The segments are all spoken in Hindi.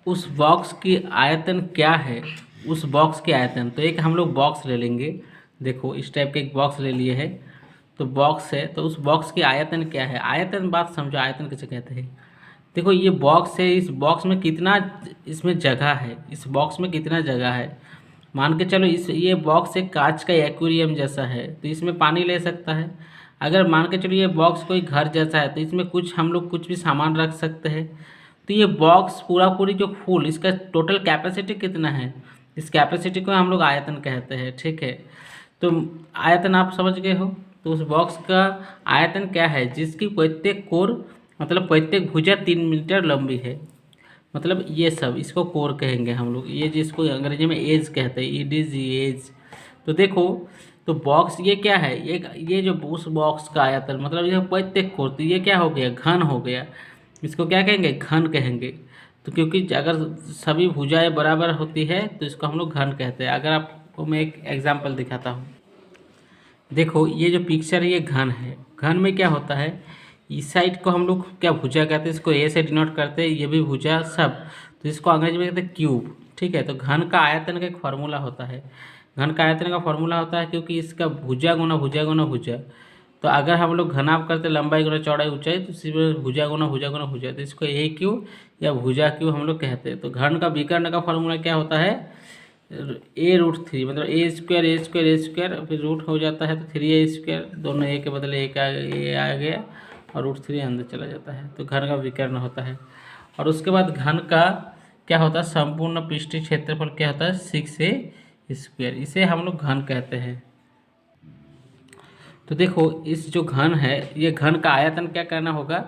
उस बॉक्स की आयतन क्या है, उस बॉक्स की आयतन। तो एक हम लोग बॉक्स ले लेंगे, देखो इस टाइप के एक बॉक्स ले लिए है, तो बॉक्स है, तो उस बॉक्स की आयतन क्या है, आयतन बात समझो, आयतन किसे कहते हैं। देखो ये बॉक्स है, इस बॉक्स में कितना, इसमें जगह है, इस बॉक्स में कितना जगह है। मान के चलो इस ये बॉक्स एक कांच का एक्वेरियम जैसा है, तो इसमें पानी ले सकता है। अगर मान के चलो ये बॉक्स कोई घर जैसा है, तो इसमें कुछ हम लोग कुछ भी सामान रख सकते हैं। तो ये बॉक्स पूरा पूरी जो फुल, इसका टोटल कैपेसिटी कितना है, इस कैपेसिटी को हम लोग आयतन कहते हैं, ठीक है। तो आयतन आप समझ गए हो। तो उस बॉक्स का आयतन क्या है, जिसकी प्रत्येक कोर मतलब प्रत्येक भुजा 3 मीटर लंबी है, मतलब ये सब इसको कोर कहेंगे हम लोग, ये जिसको अंग्रेजी में एज कहते हैं, इट इज एज। तो देखो, तो बॉक्स ये क्या है, ये जो उस बॉक्स का आयतन मतलब ये प्रत्येक कोर, तो ये क्या हो गया, घन हो गया। इसको क्या कहेंगे, घन कहेंगे। तो क्योंकि अगर सभी भुजाएं बराबर होती है तो इसको हम लोग घन कहते हैं। अगर आपको मैं एक एग्जाम्पल दिखाता हूँ, देखो ये जो पिक्चर है ये घन है। घन में क्या होता है, इस साइड को हम लोग क्या भुजा कहते हैं, इसको ए से डिनोट करते हैं, ये भी भुजा सब, तो इसको अंग्रेजी में कहते हैं क्यूब, ठीक है। तो घन का आयतन का एक फार्मूला होता है, घन का आयतन का फार्मूला होता है क्योंकि इसका भुजा गुना भुजा गुना भुजा। तो अगर हम लोग घनाभ करते लंबाई गुना चौड़ाई ऊंचाई, तो सिर्फ भुजा गुना भुजा गुना भुजा, तो इसको ए क्यू या भुजा क्यू हम लोग कहते हैं। तो घन का विकर्ण का फार्मूला क्या होता है, A√3, मतलब A² फिर रूट हो जाता है, तो 3A², दोनों ए के बदले एक आ गया और √3 अंदर चला जाता है, तो घन का विकर्ण होता है। और उसके बाद घन का क्या होता है, संपूर्ण पृष्ठीय क्षेत्रफल क्या होता है, 6A², इसे हम लोग घन कहते हैं। तो देखो इस जो घन है, ये घन का आयतन क्या करना होगा,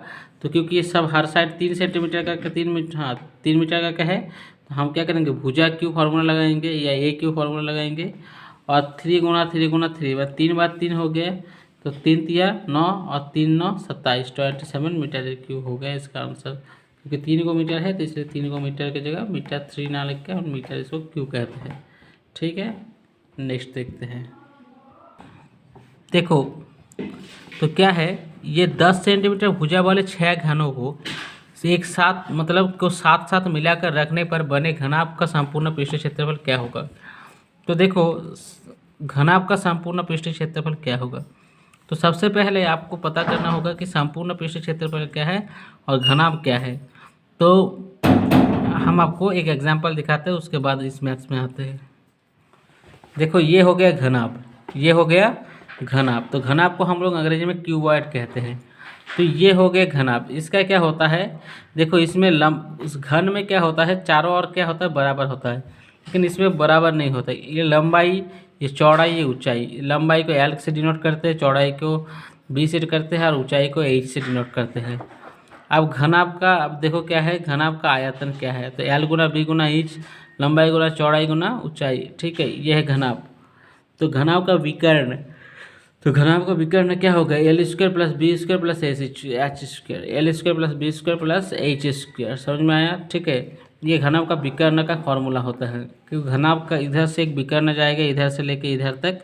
तो क्योंकि ये सब हर साइड 3 सेंटीमीटर का 3 मीटर, हाँ 3 मीटर का है, तो हम क्या करेंगे, भुजा क्यू फार्मूला लगाएंगे या ए क्यू फार्मूला लगाएंगे, और 3 × 3 × 3 3 हो गया, तो 3×3 = 9 और 3×9 = 27, 27 मीटर क्यूब हो गया इसका आंसर। क्योंकि 3 को मीटर है तो इसलिए 3 को मीटर की जगह मीटर 3 ना लिख के और मीटर इसको क्यू कहते हैं, ठीक है। नेक्स्ट देखते हैं, देखो तो क्या है, ये 10 सेंटीमीटर भुजा वाले 6 घनों को एक साथ मतलब को साथ साथ मिलाकर रखने पर बने घनाभ का संपूर्ण पृष्ठीय क्षेत्रफल क्या होगा। तो देखो घनाभ का संपूर्ण पृष्ठीय क्षेत्रफल क्या होगा, तो सबसे पहले आपको पता करना होगा कि संपूर्ण पृष्ठीय क्षेत्रफल क्या है और घनाभ क्या है। तो हम आपको एक एग्जांपल दिखाते हैं, उसके बाद इस मैथ्स में आते हैं। देखो ये हो गया घनाभ, ये हो गया घनाभ, तो घनाभ को हम लोग अंग्रेजी में क्यूबॉइड कहते हैं। तो ये हो गया घनाभ, इसका क्या होता है, देखो इसमें उस घन में क्या होता है, चारों ओर क्या होता है, बराबर होता है, लेकिन इसमें बराबर नहीं होता। ये लंबाई, ये चौड़ाई, ये ऊंचाई, लंबाई को L से डिनोट करते हैं, चौड़ाई को B से करते हैं और ऊंचाई को H से डिनोट करते हैं। अब घनाभ का, अब देखो क्या है, घनाभ का आयतन क्या है, तो L × B × H, लंबाई गुना चौड़ाई गुना ऊंचाई, ठीक है, ये है घनाभ। तो घनाभ का विकर्ण, तो घनाभ का विकर्ण क्या होगा, L² + B² + H², L² + B² + H², समझ में आया, ठीक है। ये घनाभ का विकर्ण का फॉर्मूला होता है, क्योंकि घनाभ का इधर से एक विकर्ण जाएगा इधर से लेके इधर तक,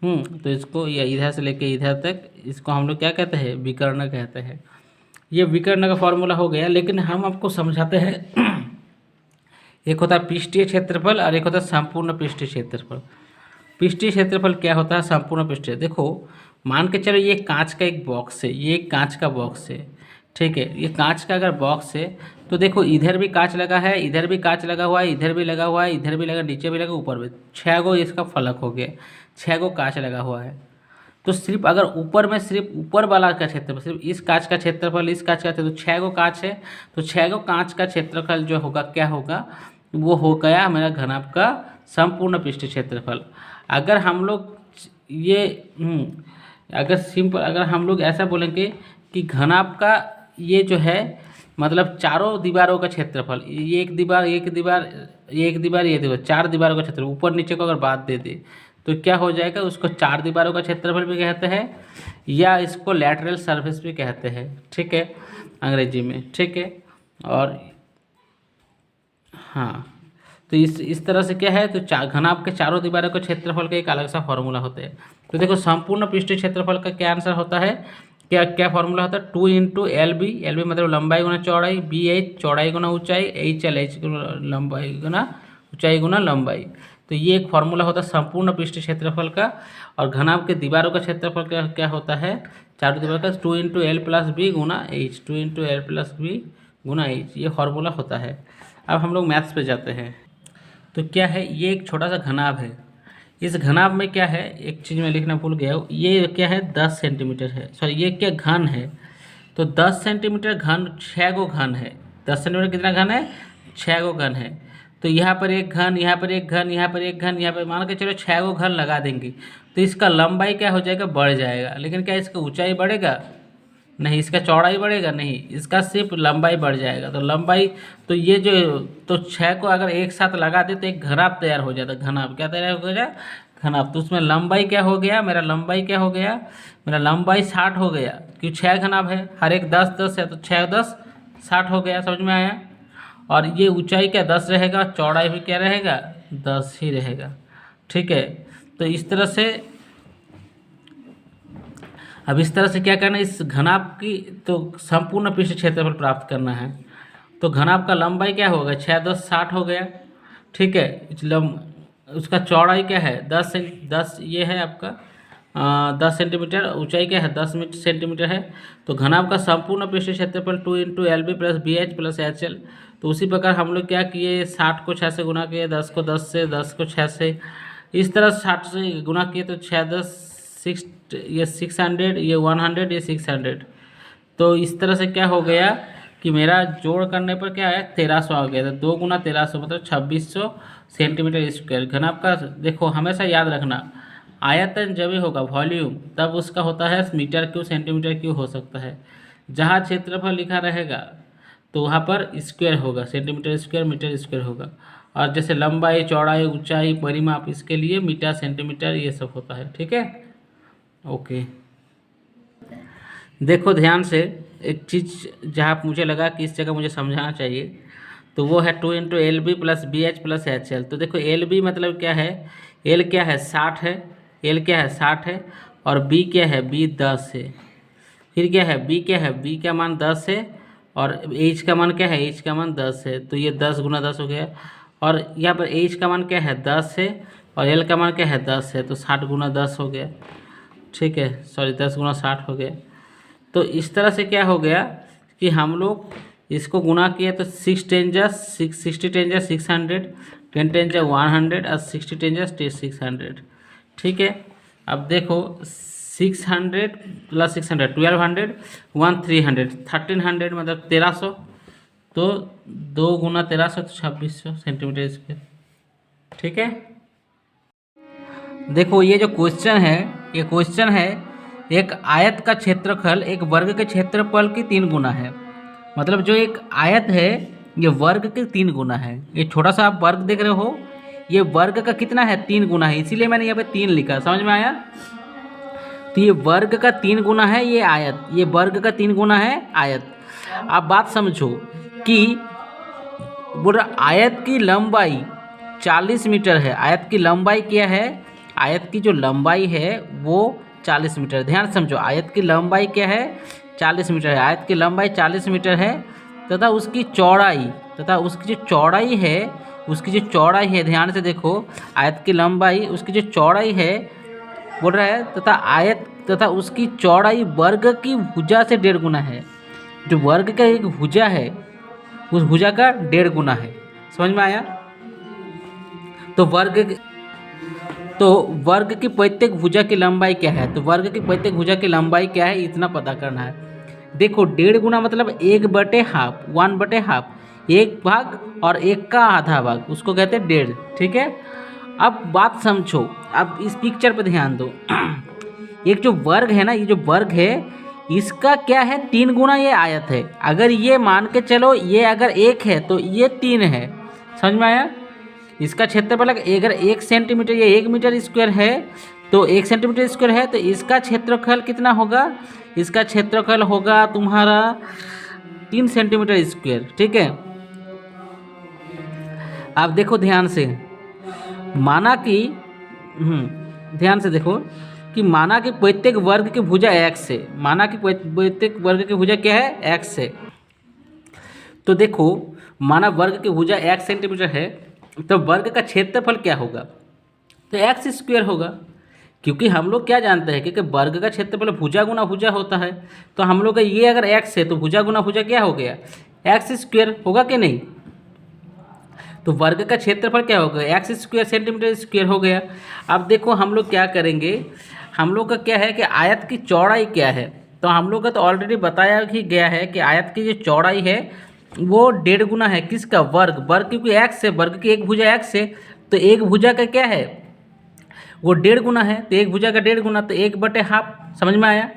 तो इसको, या इधर से लेके इधर तक, इसको हम लोग क्या कहते हैं, विकर्ण कहते हैं। ये विकर्ण का फॉर्मूला हो गया, लेकिन हम आपको समझाते हैं एक होता है पृष्ठीय क्षेत्रफल और एक होता है संपूर्ण पृष्ठीय क्षेत्रफल। पृष्ठीय क्षेत्रफल क्या होता है, संपूर्ण पृष्ठीय, देखो मान के चलो ये कांच का एक बॉक्स है, ये एक कांच का बॉक्स है, ठीक है। ये कांच का अगर बॉक्स है तो देखो इधर भी कांच लगा है, इधर भी कांच लगा हुआ है, इधर भी लगा हुआ है, इधर भी लगा, नीचे भी लगा, ऊपर भी, 6 गो इसका फलक हो गया, 6 गो कांच लगा हुआ है। तो सिर्फ अगर ऊपर में सिर्फ ऊपर वाला का क्षेत्रफल, सिर्फ इस कांच का क्षेत्रफल, इस कांच का क्षेत्रफल, तो 6 गो कांच है, तो 6 गो कांच का क्षेत्रफल जो होगा क्या होगा, वो हो गया मेरा घनाभ का संपूर्ण पृष्ठीय क्षेत्रफल। अगर हम लोग ये अगर हम लोग ऐसा बोलेंगे कि घनाभ का ये जो है मतलब चारों दीवारों का क्षेत्रफल, ये एक दीवार एक दीवार एक दीवार ये दीवार, 4 दीवारों का क्षेत्रफल, ऊपर नीचे को अगर बात दे दे तो क्या हो जाएगा, उसको 4 दीवारों का क्षेत्रफल भी कहते हैं या इसको लैटरल सरफेस भी कहते हैं, ठीक है, अंग्रेजी में, ठीक है। और हाँ, तो इस तरह से क्या है, तो घनाभ के चारों दीवारों के क्षेत्रफल का एक अलग सा फॉर्मूला होता है। तो देखो संपूर्ण पृष्ठीय क्षेत्रफल का क्या आंसर होता है, क्या क्या फॉर्मूला होता है, 2 इंटू एल बी मतलब लंबाई गुना चौड़ाई, बी एच चौड़ाई गुना ऊंचाई, एच एल एच लंबाई गुना ऊंचाई गुना लंबाई। तो ये एक फॉर्मूला होता है संपूर्ण पृष्ठ क्षेत्रफल का। और घनाभ के दीवारों का क्षेत्रफल क्या होता है, चारों दीवार का 2 इंटू एल प्लस बी गुना H, 2 into L plus B गुना एच, ये फॉर्मूला होता है। अब हम लोग मैथ्स पे जाते हैं। तो क्या है, ये एक छोटा सा घनाभ है। इस घनाभ में क्या है, एक चीज़ मैं लिखना भूल गया, ये क्या है 10 सेंटीमीटर है, सॉरी ये क्या घन है। तो 10 सेंटीमीटर घन 6 गो घन है। 10 सेंटीमीटर कितना घन है, 6 गो घन है। तो यहाँ पर एक घन, यहाँ पर एक घन, यहाँ पर एक घन, यहाँ पर मान के चलो 6 गो घन लगा देंगे। तो इसका लंबाई क्या हो जाएगा, बढ़ जाएगा। लेकिन क्या इसका ऊंचाई बढ़ेगा, नहीं। इसका चौड़ाई बढ़ेगा, नहीं। इसका सिर्फ लंबाई बढ़ जाएगा। तो लंबाई, तो ये जो, तो 6 को अगर एक साथ लगा दे तो एक घनाभ तैयार हो जाता। घनाभ क्या तैयार हो जाए, घनाभ। तो उसमें लंबाई क्या हो गया, मेरा लंबाई क्या हो गया, मेरा लंबाई 60 हो गया, क्योंकि 6 घनाभ है, हर एक 10-10 है, तो 6 10 60 हो गया। समझ में आया। और ये ऊंचाई क्या 10 रहेगा, चौड़ाई भी क्या रहेगा, 10 ही रहेगा। ठीक है। तो इस तरह से, अब इस तरह से क्या करना है, इस घनाभ की तो संपूर्ण पृष्ठ क्षेत्रफल प्राप्त करना है। तो घनाभ का लंबाई क्या होगा, 6 10 60 हो गया। ठीक है। उसका चौड़ाई क्या है, 10 ये है आपका 10 सेंटीमीटर, ऊंचाई क्या है 10 सेंटीमीटर है। तो घनाभ का संपूर्ण पृष्ठ क्षेत्रफल 2 into L B plus B H plus H L. तो उसी प्रकार हम लोग क्या किए, 60 को 6 से गुना किए, 10 को 10 से, 10 को 6 से, इस तरह 60 से गुना किए। तो 6 10 6, ये 600, ये 100, ये 600। तो इस तरह से क्या हो गया कि मेरा जोड़ करने पर क्या है 1300 आ गया। तो 2 गुना 1300 मतलब 2600 सेंटीमीटर स्क्वायर। घनाभ का देखो हमेशा याद रखना, आयतन जब भी होगा वॉल्यूम, तब उसका होता है मीटर क्यूब सेंटीमीटर क्यूब हो सकता है। जहाँ क्षेत्रफल लिखा रहेगा तो वहाँ पर स्क्वायर होगा, सेंटीमीटर स्क्वायर मीटर स्क्वायर होगा। और जैसे लंबाई चौड़ाई ऊंचाई परिमाप, इसके लिए मीटर सेंटीमीटर ये सब होता है। ठीक है। ओके। देखो ध्यान से, एक चीज़ जहाँ मुझे लगा कि इस जगह मुझे समझाना चाहिए, तो वो है 2 into L B plus B H plus H L. तो देखो एल बी मतलब क्या है, एल क्या है 60 है, एल क्या है 60 है, और बी क्या है, बी 10 है। फिर क्या है, बी क्या है, बी का मान 10 है, और एच का मान क्या है, एच का मान 10 है। तो ये 10 गुना 10 हो गया। और यहाँ पर एच का मान क्या है 10 है, और एल का मान क्या है 10 है, तो 60 गुना 10 हो गया। ठीक है, सॉरी 10 गुना 60 हो गया। तो इस तरह से क्या हो गया कि हम लोग इसको गुना किए, तो 6 10 जा 60 10 जा 600, 10 10 जा 100, और 60 10 जा 600। ठीक है। अब देखो 600 प्लस 600 1200, 1300, 1300 मतलब 1300। तो 2 गुना 1300 तो 2600 सेंटीमीटर स्क्वायर। ठीक है। देखो ये जो क्वेश्चन है, ये क्वेश्चन है एक आयत का क्षेत्रफल एक वर्ग के क्षेत्रफल की 3 गुना है। मतलब जो एक आयत है ये वर्ग के 3 गुना है। ये छोटा सा आप वर्ग देख रहे हो, ये वर्ग का कितना है 3 गुना है, इसीलिए मैंने यहाँ पे 3 लिखा। समझ में आया। तो ये वर्ग का 3 गुना है ये आयत, ये वर्ग का 3 गुना है आयत। आप बात समझो कि बोल रहा आयत की लंबाई 40 मीटर है। आयत की लंबाई क्या है, आयत की जो लंबाई है वो 40 मीटर। ध्यान समझो, आयत की लंबाई क्या है 40 मीटर है। आयत की लंबाई 40 मीटर है, तथा उसकी चौड़ाई, तथा उसकी जो चौड़ाई है, उसकी जो चौड़ाई है, ध्यान से देखो, आयत की लंबाई उसकी जो चौड़ाई है बोल रहा है, तथा आयत तथा उसकी चौड़ाई वर्ग की भुजा से 1.5 गुना है। जो वर्ग का एक भुजा है उस भुजा का 1.5 गुना है। समझ में आया। तो वर्ग की प्रत्येक भुजा की लंबाई क्या है, तो वर्ग की प्रत्येक भुजा की लंबाई क्या है इतना पता करना है। देखो 1.5 गुना मतलब 1/2, 1/2, 1 भाग और 1 का आधा भाग, उसको कहते हैं 1.5। ठीक है। अब बात समझो, अब इस पिक्चर पे ध्यान दो। एक जो वर्ग है ना, ये जो वर्ग है इसका क्या है 3 गुना ये आयत है। अगर ये मान के चलो ये अगर 1 है तो ये 3 है। समझ में आया। इसका क्षेत्रफल अगर 1 सेंटीमीटर या 1 मीटर स्क्वायर है, तो 1 सेंटीमीटर स्क्वायर है, तो इसका क्षेत्रफल कितना होगा, इसका क्षेत्रफल होगा तुम्हारा 3 सेंटीमीटर स्क्वायर। ठीक है। आप देखो ध्यान से, माना कि ध्यान से देखो कि माना कि प्रत्येक वर्ग की भुजा x है, माना कि प्रत्येक वर्ग की भुजा क्या है x है। तो देखो माना वर्ग की भुजा x सेंटीमीटर है, तो वर्ग का क्षेत्रफल क्या होगा, तो एक्स स्क्वायर होगा। क्योंकि हम लोग क्या जानते हैं कि वर्ग का क्षेत्रफल भुजा गुना भुजा होता है, तो हम लोग का ये अगर x है तो भुजा गुना भुजा क्या हो गया, एक्स स्क्वायर होगा कि नहीं। तो वर्ग का क्षेत्रफल क्या होगा, एक्स स्क्वायर सेंटीमीटर स्क्वायर हो गया। अब देखो हम लोग क्या करेंगे, हम लोग का क्या है कि आयत की चौड़ाई क्या है, तो हम लोग का तो ऑलरेडी बताया ही गया है कि आयत की जो चौड़ाई है वो 1.5 गुना है किसका, वर्ग। वर्ग क्योंकि एक्स है, वर्ग की एक भुजा एक्स है, तो एक भुजा का क्या है वो 1.5 गुना है, तो एक भुजा का 1.5 गुना, तो 1/2। समझ में आया।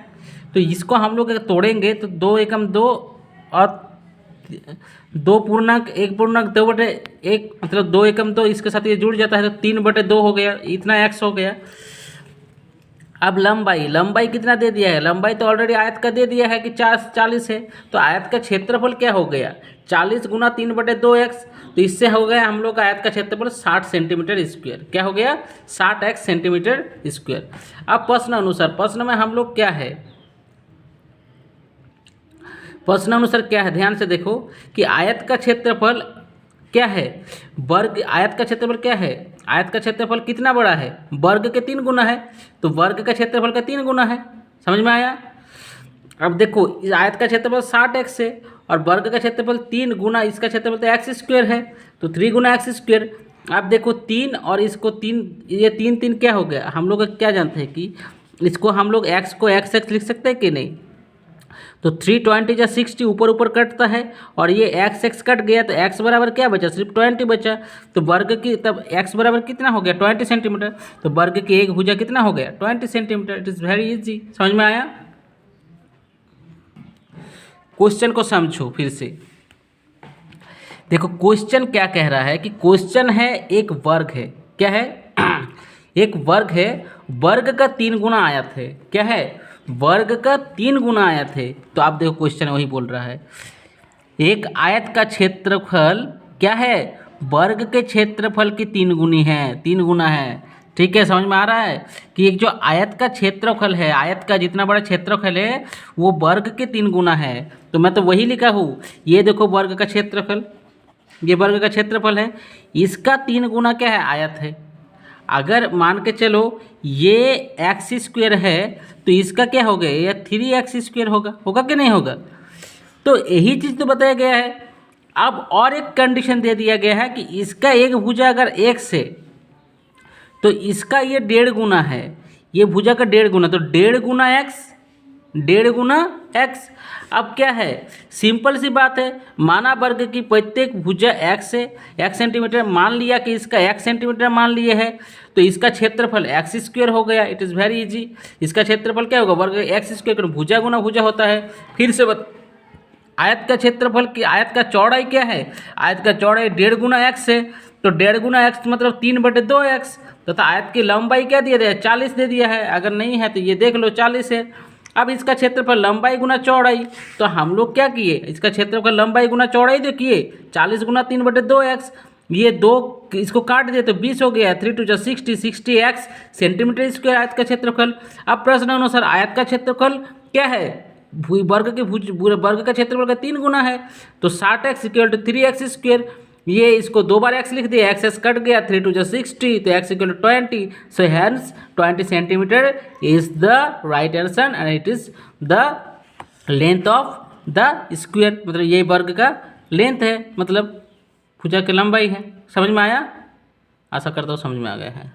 तो इसको हम लोग तोड़ेंगे तो 2 एकम 2 और 2 पूर्णांक 1 पूर्णांक 2/1, मतलब 2 एकम 2, इसके साथ ये जुड़ जाता है तो 3/2 हो गया, इतना एक्स हो गया। अब लंबाई, लंबाई कितना दे दिया है, लंबाई तो ऑलरेडी आयत का दे दिया है कि 40 है, तो आयत का क्षेत्रफल क्या हो गया 40 गुना 3/2x, तो इससे हो गया हम लोग का आयत का क्षेत्रफल 60 सेंटीमीटर स्क्वायर। क्या हो गया 60 सेंटीमीटर स्क्वायर। अब प्रश्न अनुसार, प्रश्न में हम लोग क्या है, प्रश्न अनुसार क्या है, ध्यान से देखो कि आयत का क्षेत्रफल क्या है, वर्ग, आयत का क्षेत्रफल क्या है, आयत का क्षेत्रफल कितना बड़ा है, वर्ग के 3 गुना है, तो वर्ग का क्षेत्रफल का 3 गुना है। समझ में आया। अब देखो इस आयत का क्षेत्रफल 60x है और वर्ग का क्षेत्रफल 3 गुना इसका क्षेत्रफल तो एक्स स्क्वायर है, तो 3 गुना एक्स स्क्वायर। अब देखो 3 और इसको 3, ये 3 क्या हो गया, हम लोग क्या जानते हैं कि इसको हम लोग x को x लिख सकते हैं कि नहीं, तो 320 या 60 ऊपर ऊपर कटता है और ये x कट गया, तो x बराबर क्या बचा, सिर्फ 20 बचा। तो वर्ग की तब x बराबर कितना हो गया 20 सेंटीमीटर, तो वर्ग की एक भुजा कितना हो गया 20 centimetre. It is very easy. समझ में आया। क्वेश्चन को समझो फिर से। देखो क्वेश्चन क्या कह रहा है कि क्वेश्चन है एक वर्ग है, क्या है एक वर्ग है, वर्ग का 3 गुना आयत है, क्या है वर्ग का 3 गुना आयत है। तो आप देखो क्वेश्चन वही बोल रहा है, एक आयत का क्षेत्रफल क्या है, वर्ग के क्षेत्रफल की 3 गुनी है, 3 गुना है। ठीक है, समझ में आ रहा है कि एक जो आयत का क्षेत्रफल है, आयत का जितना बड़ा क्षेत्रफल है वो वर्ग के 3 गुना है। तो मैं तो वही लिखा हूँ, ये देखो वर्ग का क्षेत्रफल, ये वर्ग का क्षेत्रफल है, इसका 3 गुना क्या है आयत है। अगर मान के चलो ये एक्स स्क्वायर है तो इसका क्या हो गया, ये 3x स्क्वायर होगा, होगा कि नहीं होगा। तो यही चीज़ तो बताया गया है। अब और एक कंडीशन दे दिया गया है कि इसका एक भुजा अगर x है तो इसका ये 1.5 गुना है, ये भुजा का 1.5 गुना, तो 1.5 गुना x, 1.5 गुना x। अब क्या है, सिंपल सी बात है, माना वर्ग की प्रत्येक भुजा x है, x सेंटीमीटर, मान लिया कि इसका x सेंटीमीटर मान लिए है, तो इसका क्षेत्रफल एक्स स्क्वायर हो गया। It is very easy. इसका क्षेत्रफल क्या होगा, वर्ग एक्स स्क्वायर, भुजा गुना भुजा होता है। फिर से आयत का क्षेत्रफल की, आयत का चौड़ाई क्या है, आयत का चौड़ाई 1.5 गुना एक्स है, तो 1.5 गुना एक्स मतलब 3/2x, तथा आयत की लंबाई क्या दिया है 40 दे दिया है, अगर नहीं है तो ये देख लो 40 है। अब इसका क्षेत्रफल लंबाई गुना चौड़ाई, तो हम लोग क्या किए, इसका क्षेत्रफल लंबाई गुना चौड़ाई तो किए 40 गुना 3/2x, ये 2 इसको काट दिए तो 20 हो गया, 3 × 60, 60x सेंटीमीटर स्क्वायर आयत का क्षेत्रफल। अब प्रश्न अनुसार आयत का क्षेत्रफल क्या है, वर्ग के वर्ग का क्षेत्रफल का 3 गुना है, तो 60x = 3x स्क्वायर। ये इसको 2 बार x लिख दिया, x कट गया, 3 × 60, तो x = 20। So hence 20 centimetre is the right answer and it is the length of the square, मतलब ये वर्ग का लेंथ है, मतलब भुजा की लंबाई है। समझ में आया, आशा करता हूँ समझ में आ गया है।